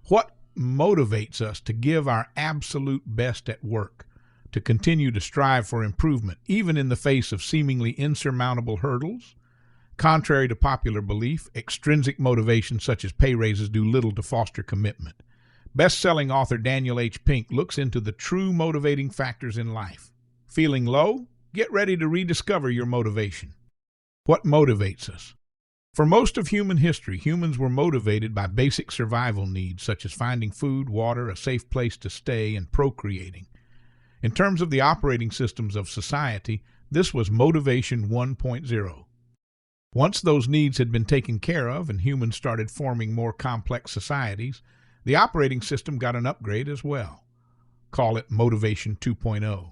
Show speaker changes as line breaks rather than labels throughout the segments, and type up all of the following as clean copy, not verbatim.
What motivates us to give our absolute best at work, to continue to strive for improvement, even in the face of seemingly insurmountable hurdles? Contrary to popular belief, extrinsic motivations such as pay raises do little to foster commitment. Best-selling author Daniel H. Pink looks into the true motivating factors in life. Feeling low? Get ready to rediscover your motivation. What motivates us? For most of human history, humans were motivated by basic survival needs such as finding food, water, a safe place to stay, and procreating. In terms of the operating systems of society, this was motivation 1.0. Once those needs had been taken care of and humans started forming more complex societies, the operating system got an upgrade as well. Call it motivation 2.0.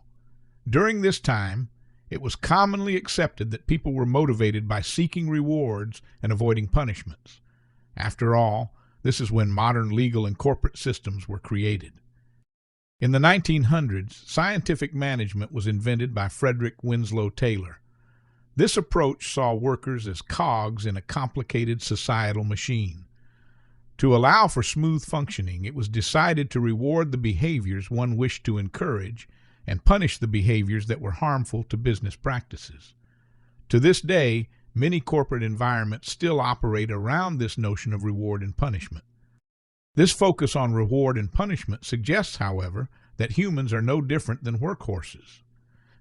During this time, it was commonly accepted that people were motivated by seeking rewards and avoiding punishments. After all, this is when modern legal and corporate systems were created. In the 1900s, scientific management was invented by Frederick Winslow Taylor. This approach saw workers as cogs in a complicated societal machine. To allow for smooth functioning, it was decided to reward the behaviors one wished to encourage and punish the behaviors that were harmful to business practices. To this day, many corporate environments still operate around this notion of reward and punishment. This focus on reward and punishment suggests, however, that humans are no different than workhorses.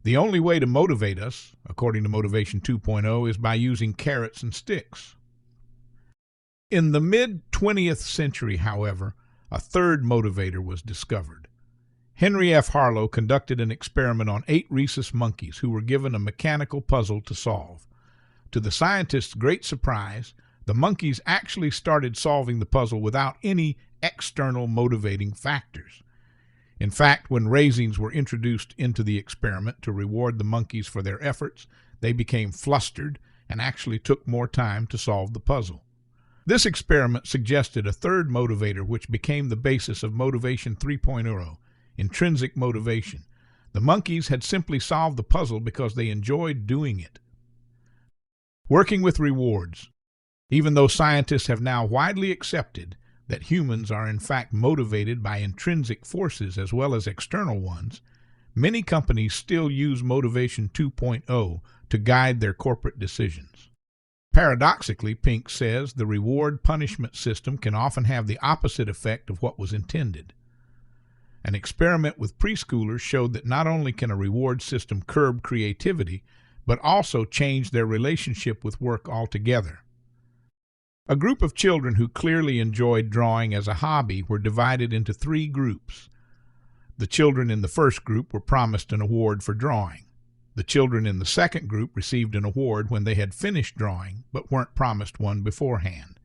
The only way to motivate us, according to Motivation 2.0, is by using carrots and sticks. In the mid-20th century, however, a third motivator was discovered. Henry F. Harlow conducted an experiment on 8 rhesus monkeys who were given a mechanical puzzle to solve. To the scientists' great surprise, the monkeys actually started solving the puzzle without any external motivating factors. In fact, when raisins were introduced into the experiment to reward the monkeys for their efforts, they became flustered and actually took more time to solve the puzzle. This experiment suggested a third motivator which became the basis of Motivation 3.0. Intrinsic motivation. The monkeys had simply solved the puzzle because they enjoyed doing it. Working with rewards. Even though scientists have now widely accepted that humans are in fact motivated by intrinsic forces as well as external ones, many companies still use Motivation 2.0 to guide their corporate decisions. Paradoxically, Pink says the reward-punishment system can often have the opposite effect of what was intended. An experiment with preschoolers showed that not only can a reward system curb creativity, but also change their relationship with work altogether. A group of children who clearly enjoyed drawing as a hobby were divided into 3 groups. The children in the first group were promised an award for drawing. The children in the second group received an award when they had finished drawing, but weren't promised one beforehand.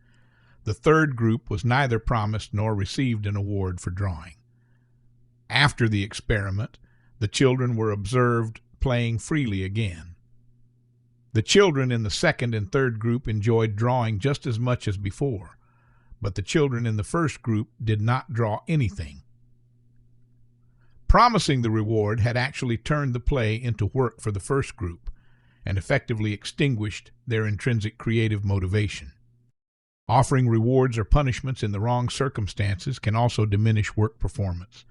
The third group was neither promised nor received an award for drawing. After the experiment, the children were observed playing freely again. The children in the second and third group enjoyed drawing just as much as before, but the children in the first group did not draw anything. Promising the reward had actually turned the play into work for the first group and effectively extinguished their intrinsic creative motivation. Offering rewards or punishments in the wrong circumstances can also diminish work performance.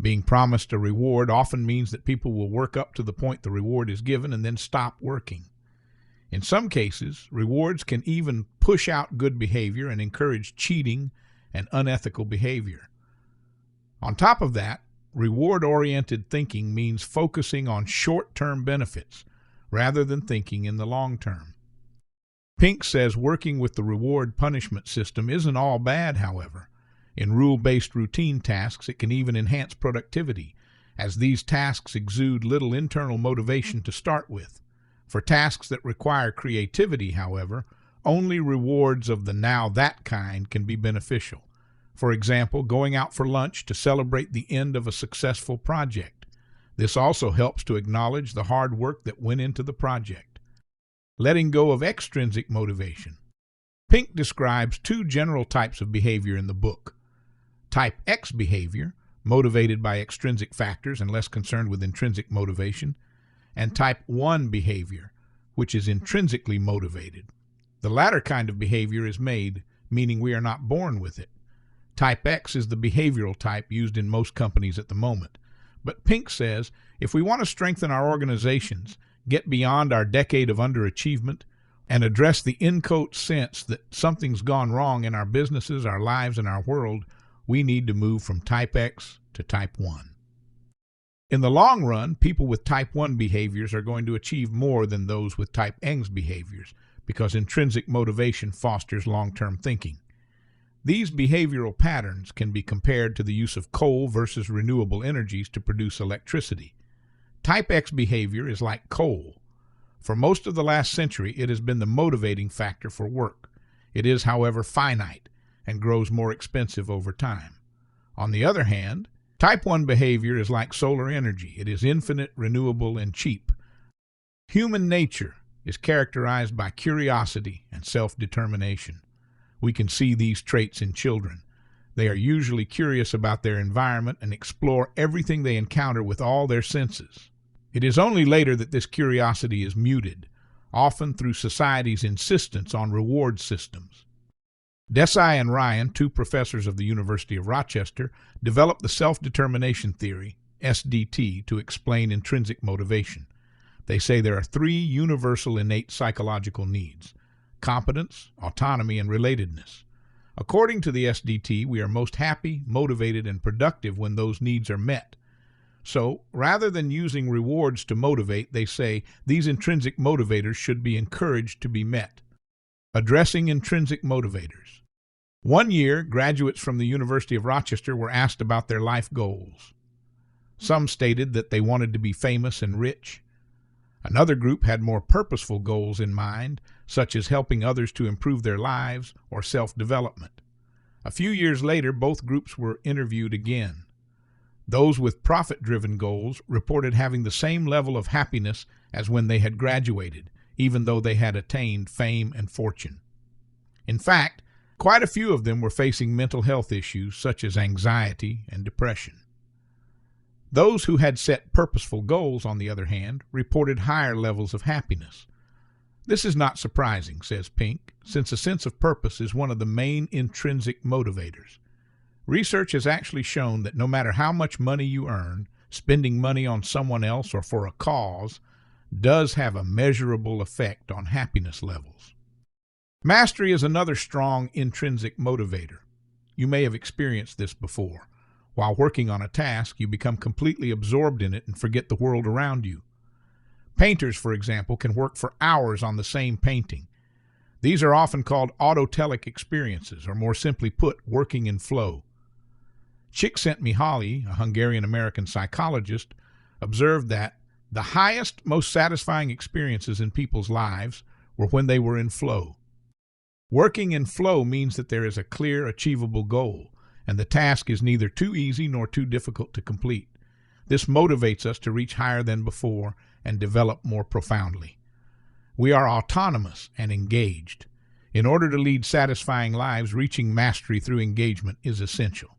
Being promised a reward often means that people will work up to the point the reward is given and then stop working. In some cases, rewards can even push out good behavior and encourage cheating and unethical behavior. On top of that, reward-oriented thinking means focusing on short-term benefits rather than thinking in the long term. Pink says working with the reward-punishment system isn't all bad, however. In rule-based routine tasks, it can even enhance productivity, as these tasks exude little internal motivation to start with. For tasks that require creativity, however, only rewards of the now-that kind can be beneficial. For example, going out for lunch to celebrate the end of a successful project. This also helps to acknowledge the hard work that went into the project. Letting go of extrinsic motivation. Pink describes 2 general types of behavior in the book. Type X behavior, motivated by extrinsic factors and less concerned with intrinsic motivation, and Type 1 behavior, which is intrinsically motivated. The latter kind of behavior is made, meaning we are not born with it. Type X is the behavioral type used in most companies at the moment. But Pink says if we want to strengthen our organizations, get beyond our decade of underachievement, and address the in-quote sense that something's gone wrong in our businesses, our lives, and our world, we need to move from Type X to Type 1. In the long run, people with Type 1 behaviors are going to achieve more than those with Type X behaviors because intrinsic motivation fosters long-term thinking. These behavioral patterns can be compared to the use of coal versus renewable energies to produce electricity. Type X behavior is like coal. For most of the last century, it has been the motivating factor for work. It is, however, finite and grows more expensive over time. On the other hand, Type 1 behavior is like solar energy. It is infinite, renewable, and cheap. Human nature is characterized by curiosity and self-determination. We can see these traits in children. They are usually curious about their environment and explore everything they encounter with all their senses. It is only later that this curiosity is muted, often through society's insistence on reward systems. Desai and Ryan, two professors of the University of Rochester, developed the self-determination theory, SDT, to explain intrinsic motivation. They say there are three universal innate psychological needs: competence, autonomy, and relatedness. According to the SDT, we are most happy, motivated, and productive when those needs are met. So, rather than using rewards to motivate, they say these intrinsic motivators should be encouraged to be met. Addressing intrinsic motivators. One year, graduates from the University of Rochester were asked about their life goals. Some stated that they wanted to be famous and rich. Another group had more purposeful goals in mind, such as helping others to improve their lives or self-development. A few years later, both groups were interviewed again. Those with profit-driven goals reported having the same level of happiness as when they had graduated, even though they had attained fame and fortune. In fact, quite a few of them were facing mental health issues such as anxiety and depression. Those who had set purposeful goals, on the other hand, reported higher levels of happiness. This is not surprising, says Pink, since a sense of purpose is one of the main intrinsic motivators. Research has actually shown that no matter how much money you earn, spending money on someone else or for a cause does have a measurable effect on happiness levels. Mastery is another strong intrinsic motivator. You may have experienced this before. While working on a task, you become completely absorbed in it and forget the world around you. Painters, for example, can work for hours on the same painting. These are often called autotelic experiences, or more simply put, working in flow. Csikszentmihalyi, a Hungarian-American psychologist, observed that the highest, most satisfying experiences in people's lives were when they were in flow. Working in flow means that there is a clear, achievable goal, and the task is neither too easy nor too difficult to complete. This motivates us to reach higher than before and develop more profoundly. We are autonomous and engaged. In order to lead satisfying lives, reaching mastery through engagement is essential.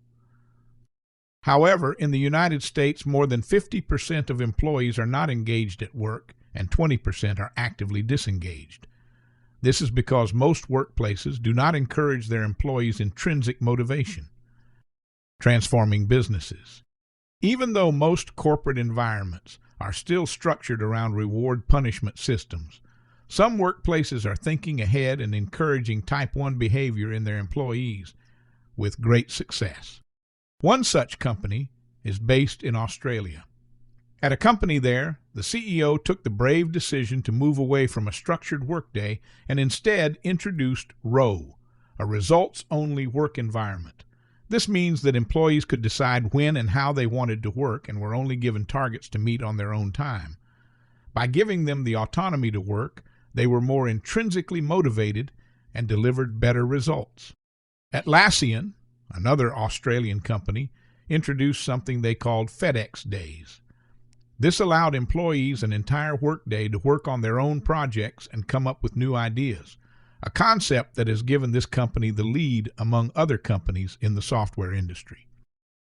However, in the United States, more than 50% of employees are not engaged at work, and 20% are actively disengaged. This is because most workplaces do not encourage their employees' intrinsic motivation. Transforming businesses. Even though most corporate environments are still structured around reward-punishment systems, some workplaces are thinking ahead and encouraging Type 1 behavior in their employees with great success. One such company is based in Australia. At a company there, the CEO took the brave decision to move away from a structured workday and instead introduced ROWE, a results-only work environment. This means that employees could decide when and how they wanted to work and were only given targets to meet on their own time. By giving them the autonomy to work, they were more intrinsically motivated and delivered better results. Atlassian, another Australian company, introduced something they called FedEx Days. This allowed employees an entire workday to work on their own projects and come up with new ideas, a concept that has given this company the lead among other companies in the software industry.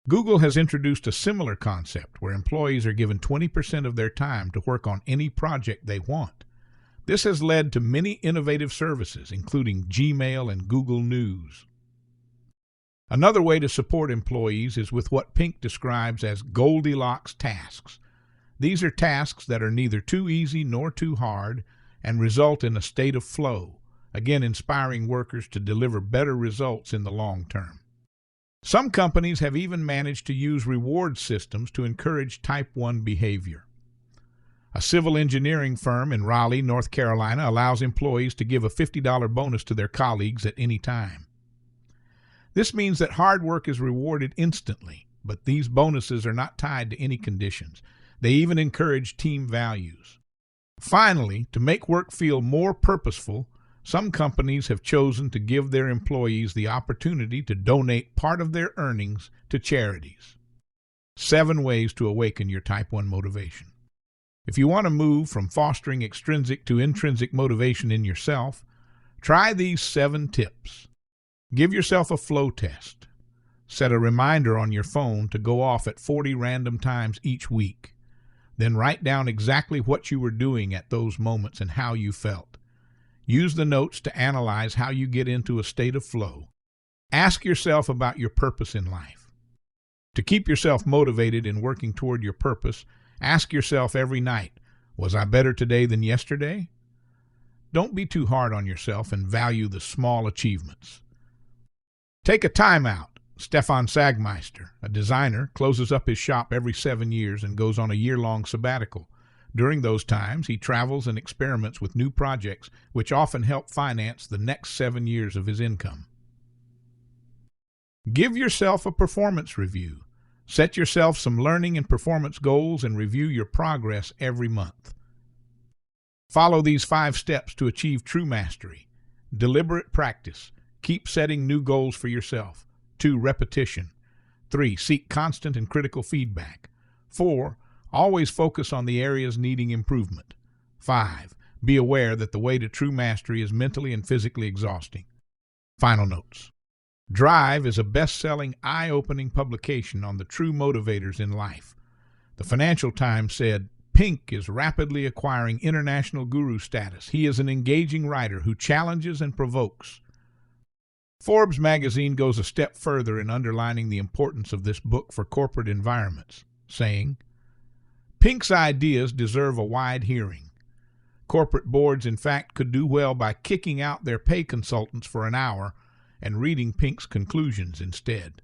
Google has introduced a similar concept where employees are given 20% of their time to work on any project they want. This has led to many innovative services, including Gmail and Google News. Another way to support employees is with what Pink describes as Goldilocks tasks. These are tasks that are neither too easy nor too hard and result in a state of flow, again inspiring workers to deliver better results in the long term. Some companies have even managed to use reward systems to encourage Type 1 behavior. A civil engineering firm in Raleigh, North Carolina, allows employees to give a $50 bonus to their colleagues at any time. This means that hard work is rewarded instantly, but these bonuses are not tied to any conditions. They even encourage team values. Finally, to make work feel more purposeful, some companies have chosen to give their employees the opportunity to donate part of their earnings to charities. 7 ways to awaken your Type 1 motivation. If you want to move from fostering extrinsic to intrinsic motivation in yourself, try these 7 tips. Give yourself a flow test. Set a reminder on your phone to go off at 40 random times each week. Then write down exactly what you were doing at those moments and how you felt. Use the notes to analyze how you get into a state of flow. Ask yourself about your purpose in life. To keep yourself motivated in working toward your purpose, ask yourself every night, was I better today than yesterday? Don't be too hard on yourself and value the small achievements. Take a time out. Stefan Sagmeister, a designer, closes up his shop every 7 years and goes on a year-long sabbatical. During those times, he travels and experiments with new projects, which often help finance the next 7 years of his income. Give yourself a performance review. Set yourself some learning and performance goals and review your progress every month. Follow these 5 steps to achieve true mastery. Deliberate practice. Keep setting new goals for yourself. 2. Repetition. 3. Seek constant and critical feedback. 4. Always focus on the areas needing improvement. 5. Be aware that the way to true mastery is mentally and physically exhausting. Final notes. Drive is a best-selling, eye-opening publication on the true motivators in life. The Financial Times said, Pink is rapidly acquiring international guru status. He is an engaging writer who challenges and provokes. Forbes magazine goes a step further in underlining the importance of this book for corporate environments, saying, Pink's ideas deserve a wide hearing. Corporate boards, in fact, could do well by kicking out their pay consultants for an hour and reading Pink's conclusions instead.